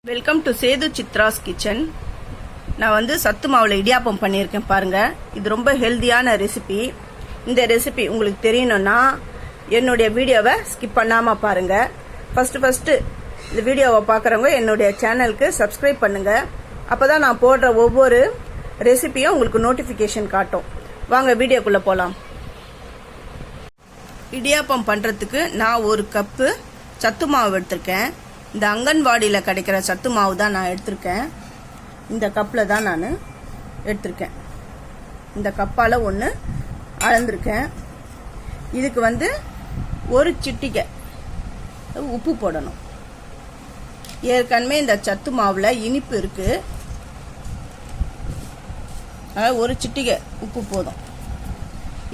Welcome to Sethu Chitra's kitchen. நான் வந்து சத்து மாவில் இடியாப்பம் பண்ணியிருக்கேன் பாருங்க. இது ரொம்ப ஹெல்தியான ரெசிபி. இந்த ரெசிபி உங்களுக்கு தெரியணும்னா என்னுடைய வீடியோவை ஸ்கிப் பண்ணாமல் பாருங்க. ஃபர்ஸ்ட் இந்த வீடியோவை பார்க்குறவங்க என்னுடைய சேனலுக்கு சப்ஸ்கிரைப் பண்ணுங்க. அப்போதான் நான் போடுற ஒவ்வொரு ரெசிபியும் உங்களுக்கு நோட்டிஃபிகேஷன் காட்டும். வாங்க வீடியோக்குள்ளே போகலாம். இடியாப்பம் பண்ணுறதுக்கு நான் ஒரு கப்பு சத்து மாவு எடுத்திருக்கேன். இந்த அங்கன்வாடியில் கிடைக்கிற சத்து மாவு தான் நான் எடுத்திருக்கேன். இந்த கப்பில் தான் நான் எடுத்திருக்கேன். இந்த கப்பால் ஒன்று அளந்திருக்கேன். இதுக்கு வந்து ஒரு சிட்டிகை உப்பு போடணும். ஏற்கனவே இந்த சத்து மாவில் இனிப்பு இருக்கு. ஒரு சிட்டிகை உப்பு போதும்.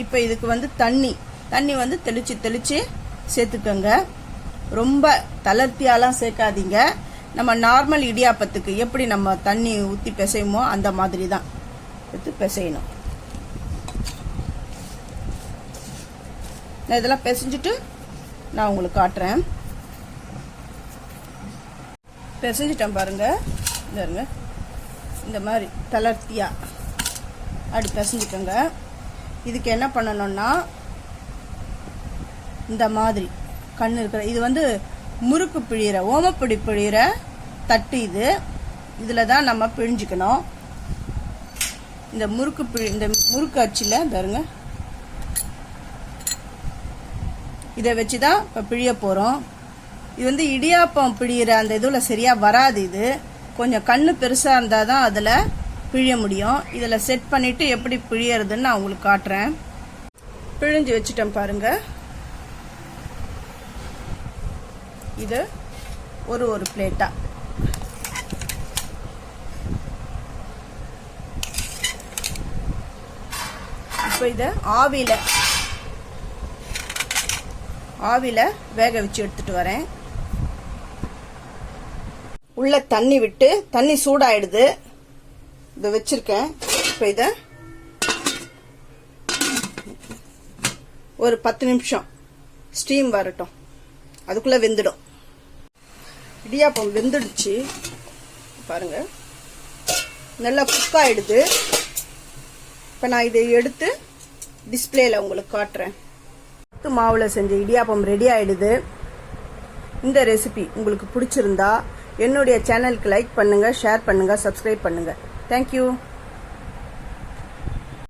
இப்போ இதுக்கு வந்து தண்ணி வந்து தெளிச்சு சேர்த்துக்கோங்க. ரொம்ப தளர்த்தியாலாம் சேர்க்காதீங்க. நம்ம நார்மல் இடியாப்பத்துக்கு எப்படி நம்ம தண்ணி ஊற்றி பிசையுமோ அந்த மாதிரி தான் எடுத்து பிசையணும். நான் இதெல்லாம் பிசைஞ்சிட்டு நான் உங்களுக்கு காட்டுறேன். பிசைஞ்சிட்டேன் பாருங்க. இந்த மாதிரி தளர்த்தியா அப்படி பிசைஞ்சுக்கோங்க. இதுக்கு என்ன பண்ணணும்னா இந்த மாதிரி கண்ணு இருக்கிற இது வந்து முறுக்கு பிழிகிற ஓமப்பொடி பிழிகிற தட்டு. இதில் தான் நம்ம பிழிஞ்சிக்கணும். இந்த முறுக்கு அச்சில் பாருங்க, இதை வச்சு தான் இப்போ பிழிய போகிறோம். இது வந்து இடியாப்பம் பிழிகிற அந்த இதில் சரியாக வராது. இது கொஞ்சம் கண்ணு பெருசாக இருந்தால் தான் அதில் பிழிய முடியும். இதில் செட் பண்ணிவிட்டு எப்படி பிழியறதுன்னு நான் உங்களுக்கு காட்டுறேன். பிழிஞ்சு வச்சுட்டேன் பாருங்கள். இது ஒரு பிளேட்டா இப்போ இதை ஆவியில வேக வச்சு எடுத்துட்டு வரேன். உள்ள தண்ணி விட்டு தண்ணி சூடாயிடுது. இதை வச்சிருக்கேன். இப்போ இதை ஒரு 10 நிமிஷம் ஸ்டீம் வரட்டும். அதுக்குள்ள வெந்துடும். இடியாப்பம் வெந்துடுச்சு பாருங்க, நல்லா குக் ஆயிடுது. இப்போ நான் இதை எடுத்து டிஸ்பிளேல உங்களுக்கு காட்டுறேன். சத்து மாவுல செஞ்ச இடியாப்பம் ரெடி ஆயிடுது. இந்த ரெசிபி உங்களுக்கு பிடிச்சிருந்தா என்னுடைய சேனலுக்கு லைக் பண்ணுங்க, ஷேர் பண்ணுங்க, சப்ஸ்கிரைப் பண்ணுங்க. தேங்க்யூ.